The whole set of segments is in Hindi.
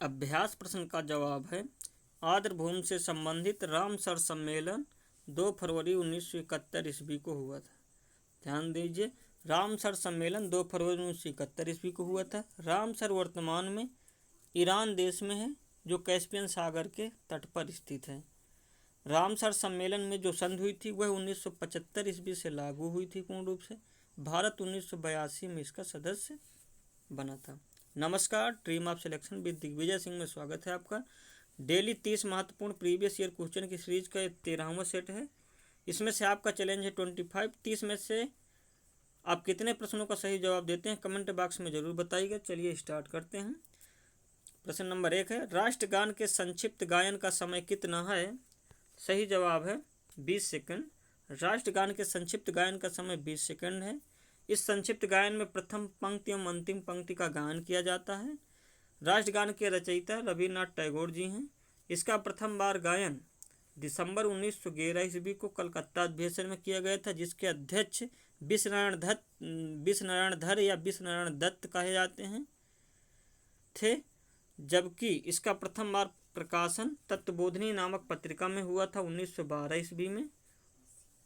अभ्यास प्रश्न का जवाब है आर्द्रभूमि से संबंधित रामसर सम्मेलन 2 फरवरी 1971 ईस्वी को हुआ था। ध्यान दीजिए, रामसर सम्मेलन 2 फरवरी 1971 ईस्वी को हुआ था। रामसर वर्तमान में ईरान देश में है, जो कैस्पियन सागर के तट पर स्थित है। रामसर सम्मेलन में जो संधि हुई थी वह 1975 ईस्वी से लागू हुई थी पूर्ण रूप से। भारत 1982 में इसका सदस्य बना था। नमस्कार, dream of selection with Digvijay Singh में स्वागत है आपका। डेली 30 महत्वपूर्ण प्रीवियस ईयर क्वेश्चन की सीरीज का 13वां सेट है। इसमें से आपका चैलेंज है 25। 30 में से आप कितने प्रश्नों का सही जवाब देते हैं कमेंट बॉक्स में जरूर बताइएगा। चलिए स्टार्ट करते हैं। प्रश्न नंबर 1 है, राष्ट्रगान के संक्षिप्त गायन का समय कितना है? सही जवाब है 20 सेकंड। राष्ट्रगान के संक्षिप्त गायन का समय 20 सेकंड है। इस संक्षिप्त गायन में प्रथम पंक्ति एवं अंतिम पंक्ति का गायन किया जाता है। राष्ट्रगान के रचयिता रविन्द्रनाथ टैगोर जी हैं। इसका प्रथम बार गायन दिसंबर 1911 ईस्वी को कलकत्ता अधिवेशन में किया गया था, जिसके अध्यक्ष विश्वनारायण धर या विश्वनारायण दत्त कहे जाते हैं थे। जबकि इसका प्रथम बार प्रकाशन तत्वबोधिनी नामक पत्रिका में हुआ था 1912 ईस्वी में,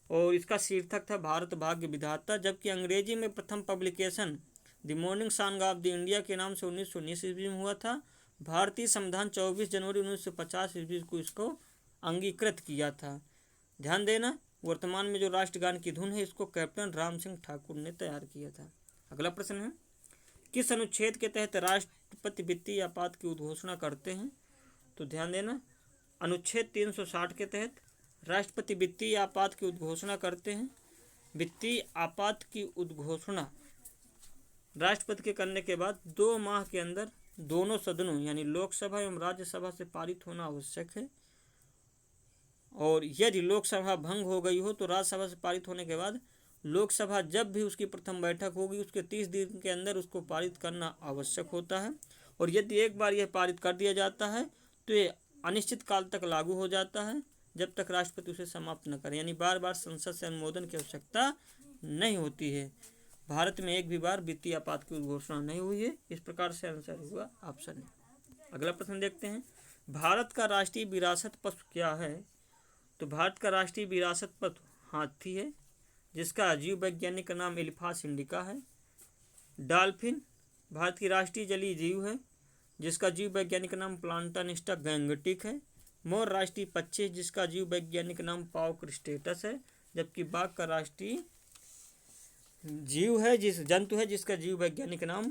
और इसका शीर्षक था भारत भाग्य विधाता। जबकि अंग्रेजी में प्रथम publication the morning song of the India के नाम से 1919 ईस्वी में हुआ था। भारतीय संविधान 24 जनवरी 1950 ईस्वी को इसको अंगीकृत किया था। ध्यान देना, वर्तमान में जो राष्ट्रगान की धुन है इसको कैप्टन राम सिंह ठाकुर ने तैयार किया था। अगला प्रश्न है, किस अनुच्छेद के तहत राष्ट्रपति वित्तीय आपात की उद्घोषणा करते हैं? तो ध्यान देना, अनुच्छेद 360 के तहत राष्ट्रपति वित्तीय आपात की उद्घोषणा करते हैं। वित्तीय आपात की उद्घोषणा राष्ट्रपति के करने के बाद 2 माह के अंदर दोनों सदनों यानी लोकसभा एवं राज्यसभा से पारित होना आवश्यक है, और यदि लोकसभा भंग हो गई हो तो राज्यसभा से पारित होने के बाद लोकसभा जब भी उसकी प्रथम बैठक होगी उसके 30 दिन के अंदर उसको पारित करना आवश्यक होता है। और यदि एक बार यह पारित कर दिया जाता है तो ये अनिश्चित काल तक लागू हो जाता है, जब तक राष्ट्रपति उसे समाप्त न करे, यानी बार बार संसद से अनुमोदन की आवश्यकता नहीं होती है। भारत में एक भी बार वित्तीय आपात की घोषणा नहीं हुई है। इस प्रकार से आंसर हुआ ऑप्शन है। अगला प्रश्न देखते हैं, भारत का राष्ट्रीय विरासत पशु क्या है? तो भारत का राष्ट्रीय विरासत पशु हाथी है, जिसका जीव वैज्ञानिक नाम एलिफास इंडिका है। डॉल्फिन भारत की राष्ट्रीय जलीय जीव है, जिसका जीव वैज्ञानिक नाम प्लांटानिस्टा गैंगटिक है। मोर राष्ट्रीय पक्षी है, जिसका जीव वैज्ञानिक नाम पावक्रिस्टेटस है। जबकि बाघ का राष्ट्रीय जंतु है जिसका जीव वैज्ञानिक नाम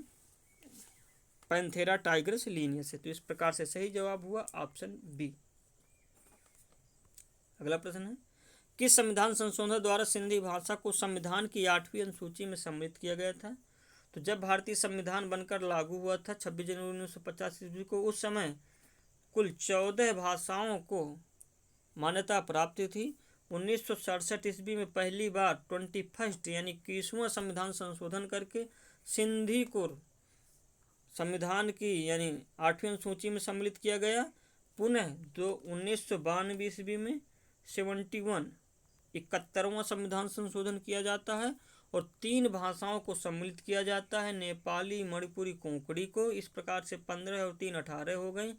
पैंथेरा टाइग्रस लीनियस है। तो इस प्रकार से सही जवाब हुआ ऑप्शन बी। अगला प्रश्न है, किस संविधान संशोधन द्वारा सिंधी भाषा को संविधान की 8वीं अनुसूची में सम्मिलित किया गया था? तो जब भारतीय संविधान बनकर लागू हुआ था 26 जनवरी 1950 ईस्वी को, उस समय कुल 14 भाषाओं को मान्यता प्राप्त थी। 1967 ईस्वी में पहली बार 21 यानी 21वां संविधान संशोधन करके सिंधी को संविधान की यानी 8वीं अनुसूची में सम्मिलित किया गया। पुनः 1992 ईस्वी में 71वां संविधान संशोधन किया जाता है और 3 भाषाओं को सम्मिलित किया जाता है, नेपाली, मणिपुरी, कोंकणी को। इस प्रकार से 15 और 3 18 हो गई।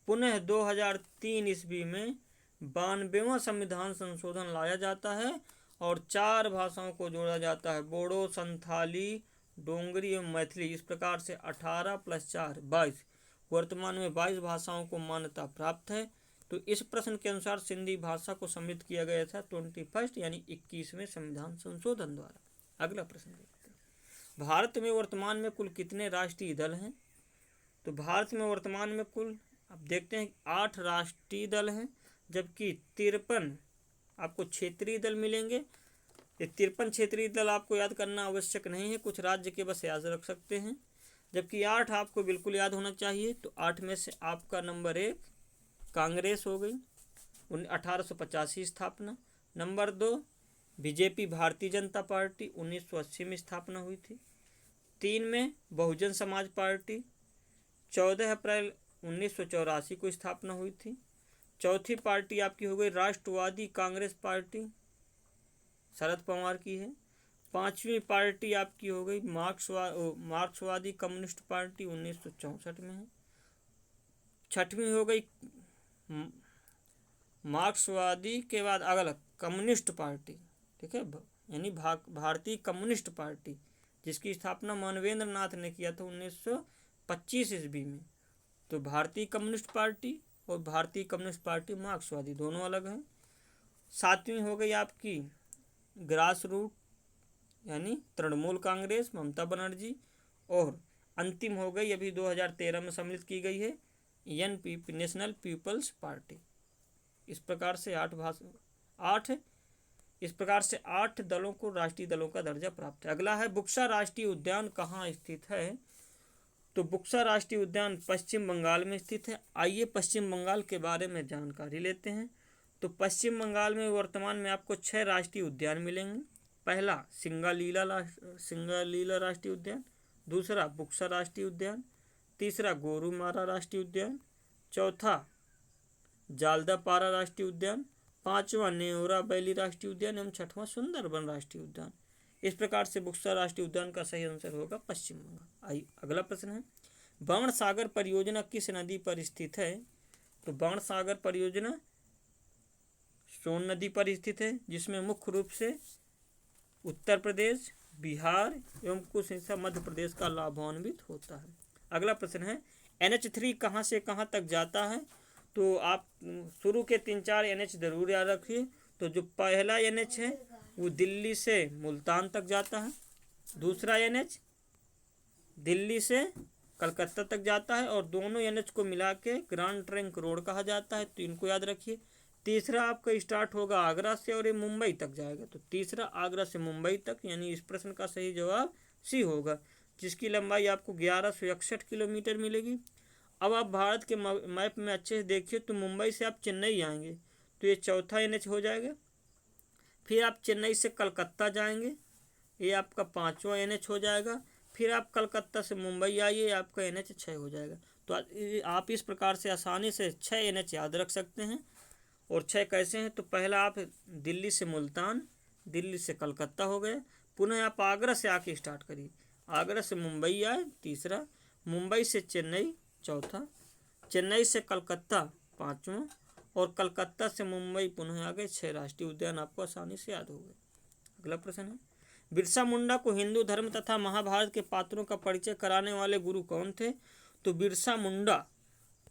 पुनः 2003 ईस्वी में 92वां संविधान संशोधन लाया जाता है और 4 भाषाओं को जोड़ा जाता है, बोडो, संथाली, डोंगरी एवं मैथिली। इस प्रकार से 18 + 4 22, वर्तमान में 22 भाषाओं को मान्यता प्राप्त है। तो इस प्रश्न के अनुसार सिंधी भाषा को सम्मिलित किया गया था 21 यानी 21वें संविधान संशोधन द्वारा। अगला प्रश्न देखते हैं, भारत में वर्तमान में कुल कितने राष्ट्रीय दल हैं? तो भारत में वर्तमान में कुल अब देखते हैं 8 राष्ट्रीय दल हैं, जबकि 53 आपको क्षेत्रीय दल मिलेंगे। ये 53 क्षेत्रीय दल आपको याद करना आवश्यक नहीं है, कुछ राज्य के बस याद रख सकते हैं। जबकि 8 आपको बिल्कुल याद होना चाहिए। तो 8 में से आपका नंबर 1 कांग्रेस हो गई, 1885 स्थापना। Number 2 BJP Bharatiya Janata party, 1980 में स्थापना हुई थी। 3 में बहुजन समाज पार्टी, 14 अप्रैल 1984 को स्थापना हुई थी। चौथी पार्टी आपकी हो गई राष्ट्रवादी कांग्रेस पार्टी, शरद पवार की है। 5वीं पार्टी आपकी हो गई मार्क्सवादी कम्युनिस्ट पार्टी, 1964 में है। छठवीं हो गई मार्क्सवादी के बाद अगला कम्युनिस्ट पार्टी, ठीक है, यानी भारतीय कम्युनिस्ट पार्टी, जिसकी स्थापना मानवेंद्र नाथ ने किया था 1925 ईस्वी में। तो भारतीय कम्युनिस्ट पार्टी और भारतीय कम्युनिस्ट पार्टी मार्क्सवादी दोनों अलग हैं। सातवीं हो गई आपकी ग्रास रूट यानी तृणमूल कांग्रेस, ममता बनर्जी। और अंतिम हो गई अभी 2013 में सम्मिलित की गई है एनपीपी, नेशनल पीपल्स पार्टी। इस प्रकार से आठ दलों को राष्ट्रीय दलों का दर्जा प्राप्त है। अगला है बुक्सा राष्ट्रीय उद्यान कहाँ स्थित है। तो बुक्सा राष्ट्रीय उद्यान पश्चिम बंगाल में स्थित है। आइए पश्चिम बंगाल के बारे में जानकारी लेते हैं। तो पश्चिम बंगाल में वर्तमान में आपको 6 राष्ट्रीय उद्यान मिलेंगे। पहला सिंगालीला राष्ट्रीय उद्यान, दूसरा बुक्सा राष्ट्रीय उद्यान, तीसरा गोरुमारा राष्ट्रीय उद्यान, चौथा जालदापारा राष्ट्रीय उद्यान, पांचवा नेओरा वैली राष्ट्रीय उद्यान एवं छठवां सुंदरबन राष्ट्रीय उद्यान। इस प्रकार से बुक्सा राष्ट्रीय उद्यान का सही आंसर होगा पश्चिम बंगाल। आइए अगला प्रश्न है, बाण सागर परियोजना किस नदी पर स्थित है। तो बाण सागर परियोजना सोन नदी पर स्थित है, जिसमें मुख्य रूप से उत्तर प्रदेश, बिहार एवं कुछ हिस्सा मध्य प्रदेश का लाभान्वित होता है। अगला प्रश्न है, NH3 कहाँ से कहाँ तक जाता है। तो आप शुरू के 3-4 NH जरूर याद रखिए। तो जो पहला NH है वो दिल्ली से मुल्तान तक जाता है, दूसरा NH दिल्ली से कलकत्ता तक जाता है और दोनों NH को मिला के ग्रैंड ट्रंक रोड कहा जाता है, तो इनको याद रखिए। तीसरा आपका स्टार्ट होगा आगरा से और ये मुंबई तक जाएगा, तो तीसरा आगरा से मुंबई तक, यानी इस प्रश्न का सही जवाब सी होगा, जिसकी लंबाई आपको 1161 किलोमीटर मिलेगी। अब आप भारत के मैप में अच्छे से देखिए तो मुंबई से आप चेन्नई आएंगे तो ये चौथा NH हो जाएगा। फिर आप चेन्नई से कलकत्ता जाएंगे, ये आपका 5वां NH हो जाएगा। फिर आप कलकत्ता से मुंबई आइए, आपका NH 6 हो जाएगा। तो आप इस प्रकार से आसानी से 6 NH याद रख सकते हैं। और 6 कैसे हैं, तो पहला आप दिल्ली से मुल्तान, दिल्ली से कलकत्ता हो गए, पुनः आप आगरा से आके स्टार्ट करिए, आगरा से मुंबई आए तीसरा, मुंबई से चेन्नई चौथा, चेन्नई से कलकत्ता पाँचवां और कलकत्ता से मुंबई पुनः आ गए। 6 राष्ट्रीय उद्यान आपको आसानी से याद हो गए। अगला प्रश्न है, बिरसा मुंडा को हिंदू धर्म तथा महाभारत के पात्रों का परिचय कराने वाले गुरु कौन थे। तो बिरसा मुंडा,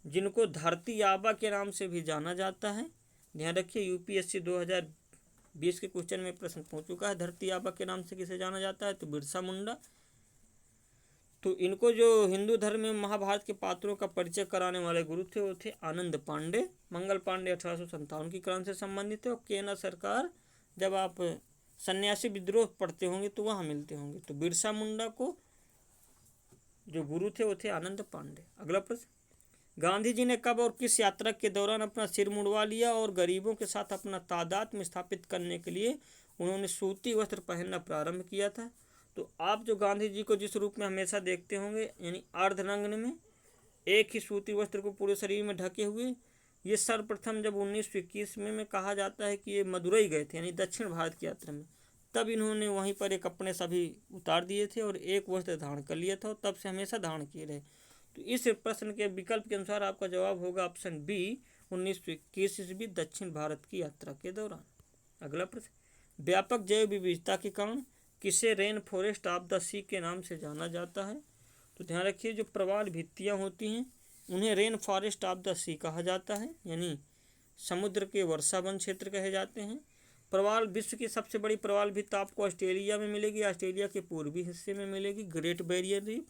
जिनको धरती आबा के नाम से भी जाना जाता है, ध्यान रखिए UPSC 2020 के क्वेश्चन में प्रश्न पहुंच चुका है, धरती आबा के नाम से किसे जाना जाता है, तो बिरसा मुंडा। तो इनको जो हिंदू धर्म में महाभारत के पात्रों का परिचय कराने वाले गुरु थे वो थे आनंद पांडे। मंगल पांडे 1857 की क्रांति से संबंधित थे और केना सरकार जब आप सन्यासी विद्रोह पढ़ते होंगे तो वहाँ मिलते होंगे। तो बिरसा मुंडा को जो गुरु थे वो थे आनंद पांडे। अगला प्रश्न, गांधी जी ने कब और किस यात्रा के दौरान अपना सिर मुड़वा लिया और गरीबों के साथ अपना तादात्म्य स्थापित करने के लिए उन्होंने सूती वस्त्र पहनना प्रारंभ किया था। तो आप जो गांधी जी को जिस रूप में हमेशा देखते होंगे, यानी अर्धनग्न में एक ही सूती वस्त्र को पूरे शरीर में ढके हुए, ये सर्वप्रथम जब 1921 में कहा जाता है कि ये मदुरई गए थे, यानी दक्षिण भारत की यात्रा में, तब इन्होंने वहीं पर एक कपड़े सभी उतार दिए थे और एक वस्त्र धारण कर लिया था और तब से हमेशा धारण किए रहे। तो इस प्रश्न के विकल्प के अनुसार आपका जवाब होगा ऑप्शन बी, 1921 ईस्वी दक्षिण भारत की यात्रा के दौरान। अगला प्रश्न, व्यापक जैव विविधता के कारण किसे रेन फॉरेस्ट ऑफ द सी के नाम से जाना जाता है। तो ध्यान रखिए, जो प्रवाल भित्तियाँ होती हैं उन्हें रेन फॉरेस्ट ऑफ द सी कहा जाता है, यानी समुद्र के वर्षा वन क्षेत्र कहे जाते हैं। प्रवाल, विश्व की सबसे बड़ी प्रवाल भित्त आपको ऑस्ट्रेलिया में मिलेगी, ऑस्ट्रेलिया के पूर्वी हिस्से में मिलेगी, ग्रेट बैरियर रीफ।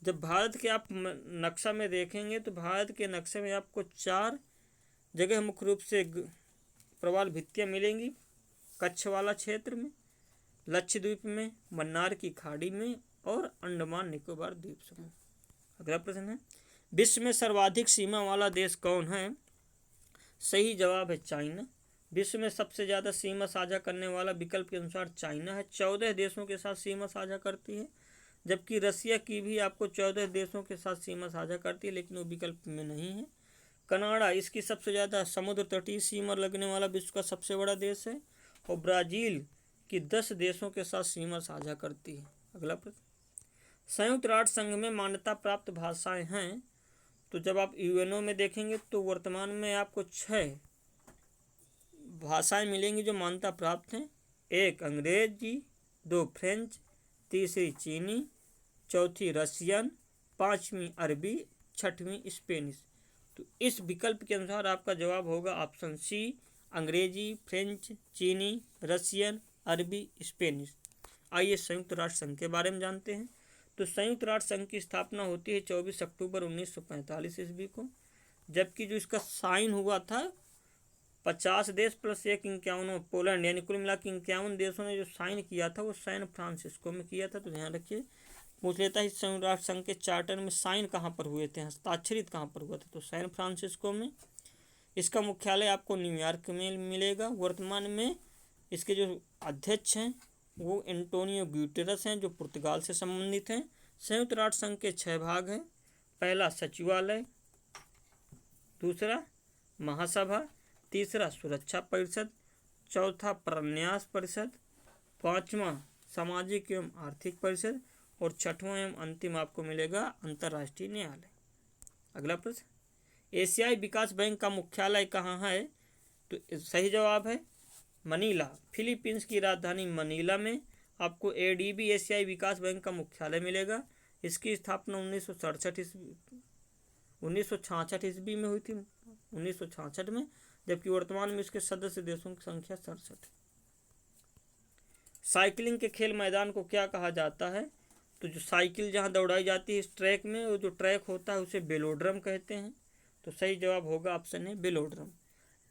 जब भारत के आप नक्शा में देखेंगे तो भारत के नक्शे में आपको 4 जगह मुख्य रूप से प्रवाल भित्तियाँ मिलेंगी, कच्छ वाला क्षेत्र में, लक्षद्वीप में, मन्नार की खाड़ी में और अंडमान निकोबार द्वीप समूह। अगला प्रश्न है, विश्व में सर्वाधिक सीमा वाला देश कौन है। सही जवाब है चाइना। विश्व में सबसे ज़्यादा सीमा साझा करने वाला विकल्प के अनुसार चाइना है, 14 देशों के साथ सीमा साझा करती है, जबकि रसिया की भी आपको 14 देशों के साथ सीमा साझा करती है, लेकिन वो विकल्प में नहीं है। कनाडा इसकी सबसे ज़्यादा समुद्र तटीय सीमा लगने वाला विश्व का सबसे बड़ा देश है और ब्राज़ील की 10 देशों के साथ सीमा साझा करती है। अगला प्रश्न, संयुक्त राष्ट्र संघ में मान्यता प्राप्त भाषाएं हैं। तो जब आप यूएनओ में देखेंगे तो वर्तमान में आपको 6 भाषाएं मिलेंगी जो मान्यता प्राप्त हैं। 1 अंग्रेजी, 2 फ्रेंच, तीसरी चीनी, चौथी रशियन, 5वीं अरबी, 6वीं स्पेनिश। तो इस विकल्प के अनुसार आपका जवाब होगा ऑप्शन सी, अंग्रेजी, फ्रेंच, चीनी, रशियन, अरबी, स्पेनिश। आइए संयुक्त राष्ट्र संघ के बारे में जानते हैं। तो संयुक्त राष्ट्र संघ की स्थापना होती है 24 अक्टूबर 1945 ईस्वी को, जबकि जो इसका साइन हुआ था 50 देश प्लस 1 51 पोलैंड, यानी कुल मिला के 51 देशों ने जो साइन किया था वो सैन फ्रांसिस्को में किया था। तो ध्यान रखिए, पूछ लेता है संयुक्त राष्ट्र संघ के चार्टर में साइन कहाँ पर हुए थे, हस्ताक्षरित कहाँ पर हुआ था, तो सैन फ्रांसिस्को में। इसका मुख्यालय आपको न्यूयॉर्क में मिलेगा। वर्तमान में इसके जो अध्यक्ष हैं वो एंटोनियो ग्यूटेरस हैं, जो पुर्तगाल से संबंधित हैं। संयुक्त राष्ट्र संघ के 6 भाग हैं। पहला सचिवालय, दूसरा महासभा, तीसरा सुरक्षा परिषद, चौथा प्रन्यास परिषद, 5वां सामाजिक एवं आर्थिक परिषद और 6वां एवं अंतिम आपको मिलेगा अंतर्राष्ट्रीय न्यायालय। अगला प्रश्न, एशियाई विकास बैंक का मुख्यालय कहाँ है? तो सही जवाब है मनीला। फिलीपींस की राजधानी मनीला में आपको एडीबी एशियाई विकास बैंक का मुख्यालय मिलेगा। इसकी स्थापना 1966 ईस्वी में हुई थी, 1966 में, जबकि वर्तमान में इसके सदस्य देशों की संख्या 67। साइकिलिंग के खेल मैदान को क्या कहा जाता है? तो जो साइकिल जहाँ दौड़ाई जाती है इस ट्रैक में, वो जो ट्रैक होता है उसे बेलोड्रम कहते हैं। तो सही जवाब होगा ऑप्शन है बेलोड्रम।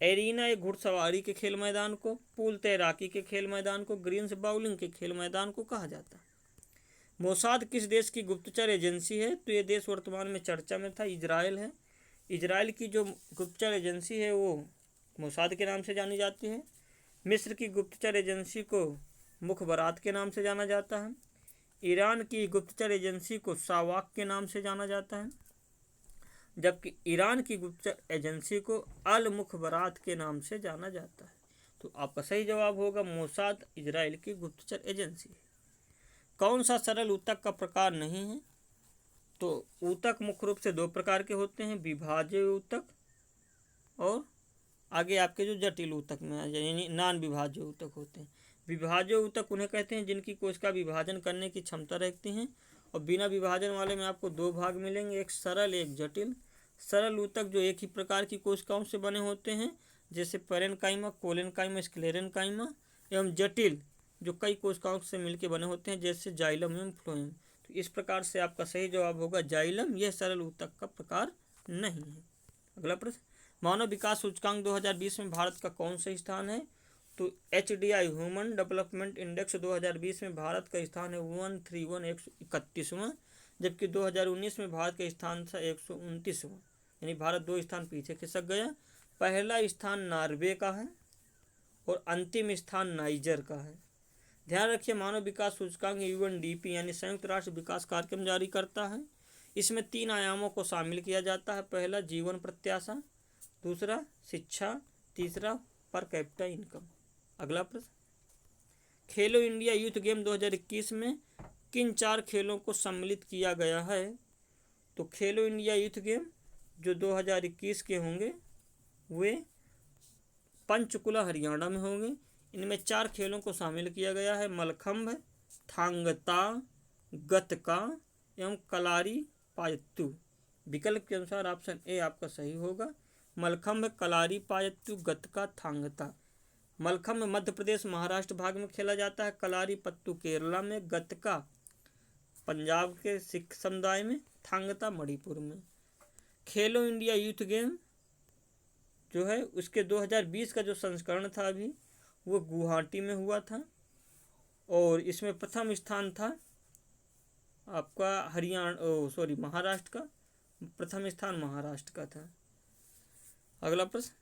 एरिना एक घुड़सवारी के खेल मैदान को, पूल तैराकी के खेल मैदान को, ग्रीन्स बाउलिंग के खेल मैदान को कहा जाता है। मोसाद किस देश की गुप्तचर एजेंसी है? तो ये देश वर्तमान में चर्चा में था, इजराइल है। इजराइल की जो गुप्तचर एजेंसी है वो मोसाद के नाम से जानी जाती है। मिस्र की गुप्तचर एजेंसी को मुखबरात के नाम से जाना जाता है। ईरान की गुप्तचर एजेंसी को सावाक के नाम से जाना जाता है, जबकि ईरान की गुप्तचर एजेंसी को अल मुखबरात के नाम से जाना जाता है। तो आपका सही जवाब होगा मोसाद इजराइल की गुप्तचर एजेंसी है। कौन सा सरल ऊतक का प्रकार नहीं है? तो ऊतक मुख्य रूप से 2 प्रकार के होते हैं, विभाज्य ऊतक और आगे आपके जो जटिल ऊतक में आ जाए यानी नॉन विभाज्य ऊतक होते हैं। विभाज्य ऊतक उन्हें कहते हैं जिनकी कोशिका विभाजन करने की क्षमता रखती हैं, और बिना विभाजन वाले में आपको 2 भाग मिलेंगे, एक सरल एक जटिल। सरल ऊतक जो एक ही प्रकार की कोशिकाओं से बने होते हैं, जैसे पैरेन्काइमा, कोलेनकाइमा, स्क्लेरेनकाइमा, एवं जटिल जो कई कोशिकाओं से मिलकर बने होते हैं, जैसे जाइलम एवं फ्लोएम। तो इस प्रकार से आपका सही जवाब होगा जाइलम, यह सरल ऊतक का प्रकार नहीं है। अगला प्रश्न, मानव विकास सूचकांक 2020 में भारत का कौन सा स्थान है? तो HDI ह्यूमन डेवलपमेंट इंडेक्स 2020 में भारत का स्थान है 131, 131वां, जबकि 2019 में भारत का स्थान था 129वां, यानी भारत 2 स्थान पीछे खिसक गया। पहला स्थान नॉर्वे का है और अंतिम स्थान नाइजर का है। ध्यान रखिए, मानव विकास सूचकांक UNDP यानी संयुक्त राष्ट्र विकास कार्यक्रम जारी करता है। इसमें 3 आयामों को शामिल किया जाता है। पहला जीवन प्रत्याशा, दूसरा शिक्षा, तीसरा पर कैपिटा इनकम। अगला प्रश्न, खेलो इंडिया यूथ गेम 2021 में किन 4 खेलों को सम्मिलित किया गया है? तो खेलो इंडिया यूथ गेम जो 2021 के होंगे वे पंचकुला हरियाणा में होंगे। इनमें 4 खेलों को शामिल किया गया है, मलखंभ, थांगता, गतका एवं कलारी पायत्तु। विकल्प के अनुसार ऑप्शन ए आपका सही होगा, मलखंभ, कलारी पायत्तु, गतका, थांगता। मलखंभ मध्य प्रदेश महाराष्ट्र भाग में खेला जाता है, कलारी पत्तू केरला में, गतका पंजाब के सिख समुदाय में, थांगता मणिपुर में। खेलो इंडिया यूथ गेम जो है उसके 2020 का जो संस्करण था अभी वो गुवाहाटी में हुआ था, और इसमें प्रथम स्थान था आपका महाराष्ट्र का, प्रथम स्थान महाराष्ट्र का था। अगला प्रश्न,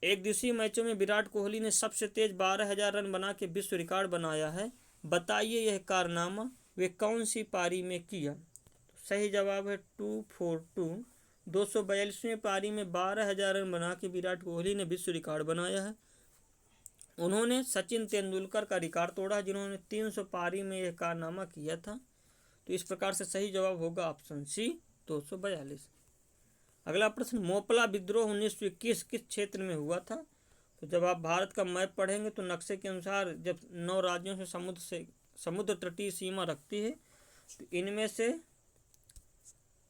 एक दिवसीय मैचों में विराट कोहली ने सबसे तेज 12,000 रन बना के विश्व रिकॉर्ड बनाया है। बताइए यह कारनामा वे कौन सी पारी में किया? तो सही जवाब है 242। 242वें पारी में 12,000 रन बना के विराट कोहली ने विश्व रिकॉर्ड बनाया है। उन्होंने सचिन तेंदुलकर का रिकॉर्ड तोड़ा जिन्होंने 300 पारी में यह कारनामा किया था। तो इस प्रकार से सही जवाब होगा ऑप्शन सी 242। अगला प्रश्न, मोपला विद्रोह 1921 किस क्षेत्र में हुआ था? तो जब आप भारत का मैप पढ़ेंगे तो नक्शे के अनुसार जब 9 राज्यों से समुद्र तटीय सीमा रखती है, तो इनमें से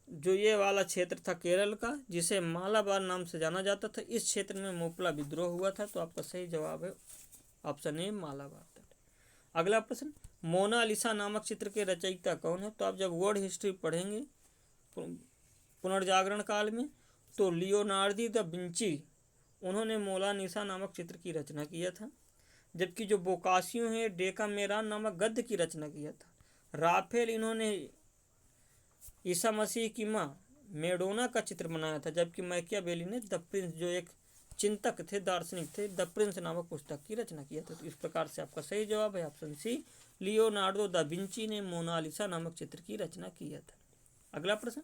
जो ये वाला क्षेत्र था केरल का, जिसे मालाबार नाम से जाना जाता था, इस क्षेत्र में मोपला विद्रोह हुआ था। तो आपका सही जवाब है ऑप्शन ए, मालाबार तट। अगला प्रश्न, मोनालिसा नामक चित्र के रचयिता कौन है? तो आप जब वर्ल्ड हिस्ट्री पढ़ेंगे पुनर्जागरण काल में, तो लियोनार्दो दा विंची, उन्होंने मोनालिसा नामक चित्र की रचना किया था। जबकि जो बोकासियो है, डेकामेरॉन नामक गद्य की रचना किया था। राफेल, इन्होंने ईसा मसीह की माँ मेडोना का चित्र बनाया था। जबकि मैकियावेली ने द प्रिंस, जो एक चिंतक थे, दार्शनिक थे, द प्रिंस नामक पुस्तक की रचना किया था। तो इस प्रकार से आपका सही जवाब है option C, Leonardo da Vinci ने मोनालिसा नामक चित्र की रचना किया था। अगला प्रश्न,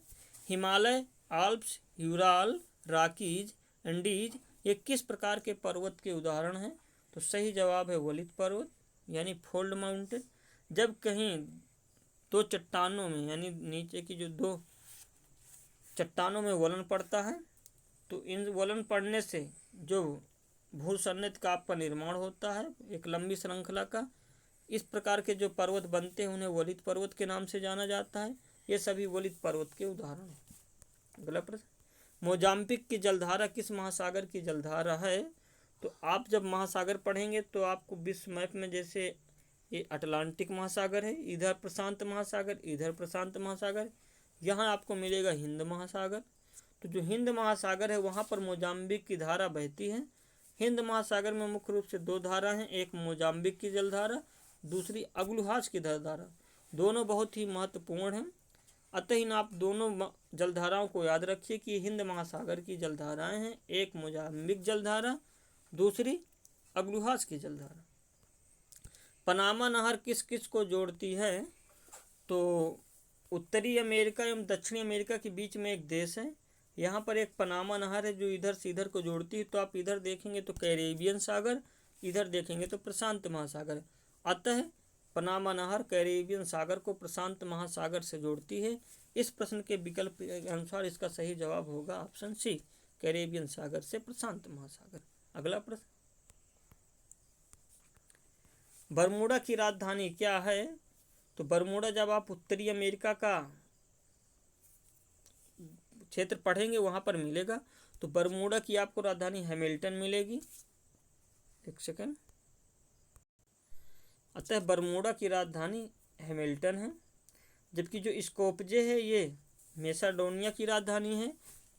Himalaya, Alps, Ural, Rockies, Andes, ये किस प्रकार के पर्वत के उदाहरण हैं? तो सही जवाब है वलित पर्वत, यानी फोल्ड माउंटेन। जब कहीं दो चट्टानों में, यानी नीचे की जो दो चट्टानों में वलन पड़ता है, तो इन वलन पड़ने से जो भूसन्नित काप का निर्माण होता है, एक लंबी श्रृंखला का, इस प्रकार के जो पर्वत बनते हैं उन्हें वलित पर्वत के नाम से जाना जाता है। ये सभी वलित पर्वत के उदाहरण हैं। अगला प्रश्न, मोजाम्बिक की जलधारा किस महासागर की जलधारा है? तो आप जब महासागर पढ़ेंगे तो आपको विश्व मैप में, जैसे ये अटलांटिक महासागर है, इधर प्रशांत महासागर, इधर प्रशांत महासागर, यहाँ आपको मिलेगा हिंद महासागर। तो जो हिंद महासागर है वहाँ पर मोजाम्बिक की धारा बहती है। हिंद महासागर में मुख्य रूप से दो धारा हैं, एक मोजाम्बिक की जलधारा, दूसरी अगुलहाज की जलधारा। दोनों बहुत ही महत्वपूर्ण हैं। अतः इन आप दोनों जलधाराओं को याद रखिए कि हिंद महासागर की जलधाराएं हैं, एक मोजाम्बिक जलधारा, दूसरी अगुलहाज की जलधारा। पनामा नहर किस किस को जोड़ती है? तो उत्तरी अमेरिका एवं दक्षिणी अमेरिका के बीच में एक देश है, यहाँ पर एक पनामा नहर है जो इधर से इधर को जोड़ती है। तो आप इधर देखेंगे तो कैरेबियन सागर, इधर देखेंगे तो प्रशांत महासागर। अतः पनामा नहर कैरेबियन सागर को प्रशांत महासागर से जोड़ती है। इस प्रश्न के विकल्प के अनुसार इसका सही जवाब होगा ऑप्शन सी, कैरेबियन सागर से प्रशांत महासागर। अगला प्रश्न, बरमूडा की राजधानी क्या है? तो बरमूडा जब आप उत्तरी अमेरिका का क्षेत्र पढ़ेंगे वहां पर मिलेगा। तो बरमूडा की आपको राजधानी हैमिल्टन मिलेगी। एक सेकंड, अतः बरमूडा की राजधानी हैमिल्टन है। जबकि जो स्कोपजे है ये मैसेडोनिया की राजधानी है,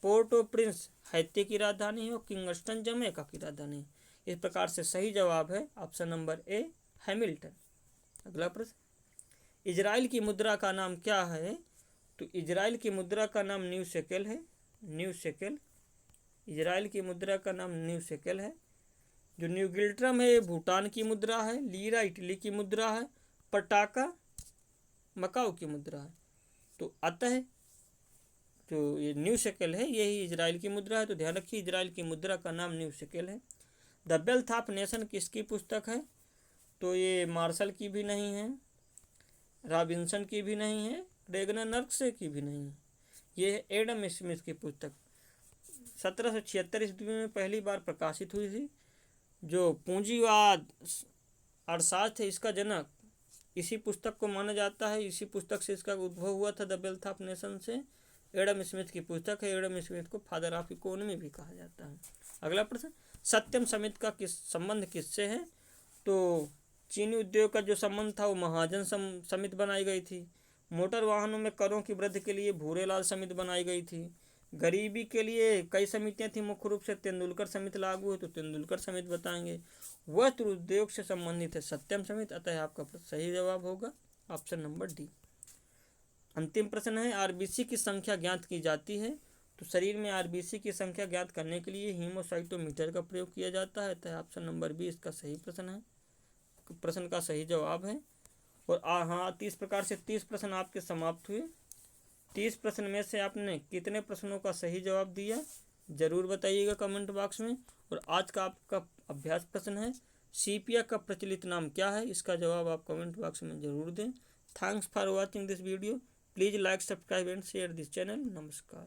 पोर्ट ओ प्रिंस हैती की राजधानी है और किंगस्टन जमैका की राजधानी है। इस प्रकार से सही जवाब है ऑप्शन नंबर ए, हैमिल्टन। अगला प्रश्न, इजराइल की मुद्रा का नाम क्या है? तो इजराइल की मुद्रा का नाम न्यू शेकेल है। न्यू शेकेल, इजराइल की मुद्रा का नाम न्यू शेकेल है। जो न्यू गिल्ट्रम है ये भूटान की मुद्रा है। लीरा इटली की मुद्रा है। पटाका मकाऊ की मुद्रा है। तो अतः जो ये न्यू शेकेल है यही इजराइल की मुद्रा है। तो ध्यान रखिए इजराइल की मुद्रा का नाम न्यू शेकेल है। द वेल्थ ऑफ नेशन किसकी पुस्तक है? तो ये मार्शल की भी नहीं है, रॉबिन्सन की भी नहीं है, रेगनर नर्क्स की भी नहीं है, ये है एडम स्मिथ की पुस्तक। 1776 ईस्वी में पहली बार प्रकाशित हुई थी। जो पूंजीवाद अर्थशास्त्र है इसका जनक इसी पुस्तक को माना जाता है। इसी पुस्तक से इसका उद्भव हुआ था, द वेल्थ ऑफ नेशन से। एडम स्मिथ की पुस्तक है। एडम स्मिथ को फादर ऑफ इकोनॉमी भी कहा जाता है। अगला प्रश्न, सत्यम समिति का संबंध किससे है? तो चीनी उद्योग का जो संबंध था वो महाजन समिति बनाई गई थी। मोटर वाहनों में करों की वृद्धि के लिए भूरेलाल समिति बनाई गई थी। गरीबी के लिए कई समितियां थी, मुख्य रूप से तेंदुलकर समिति लागू है तो तेंदुलकर समिति बताएंगे। वस्त्र उद्योग से संबंधित है सत्यम समिति। अतः आपका सही जवाब होगा ऑप्शन नंबर डी। अंतिम प्रश्न है, आरबीसी की संख्या ज्ञात की जाती है? तो शरीर में आरबीसी की संख्या ज्ञात करने के लिए हीमोसाइटोमीटर का प्रयोग किया जाता है। अतः ऑप्शन नंबर बी इसका सही प्रश्न है, प्रश्न का सही जवाब है। और हाँ, 30 प्रकार से 30 प्रश्न आपके समाप्त हुए। 30 प्रश्न में से आपने कितने प्रश्नों का सही जवाब दिया जरूर बताइएगा कमेंट बॉक्स में। और आज का आपका अभ्यास प्रश्न है, सीपिया का प्रचलित नाम क्या है? इसका जवाब आप कमेंट बॉक्स में जरूर दें। Thanks for watching this video. Please like, subscribe and share this channel. नमस्कार।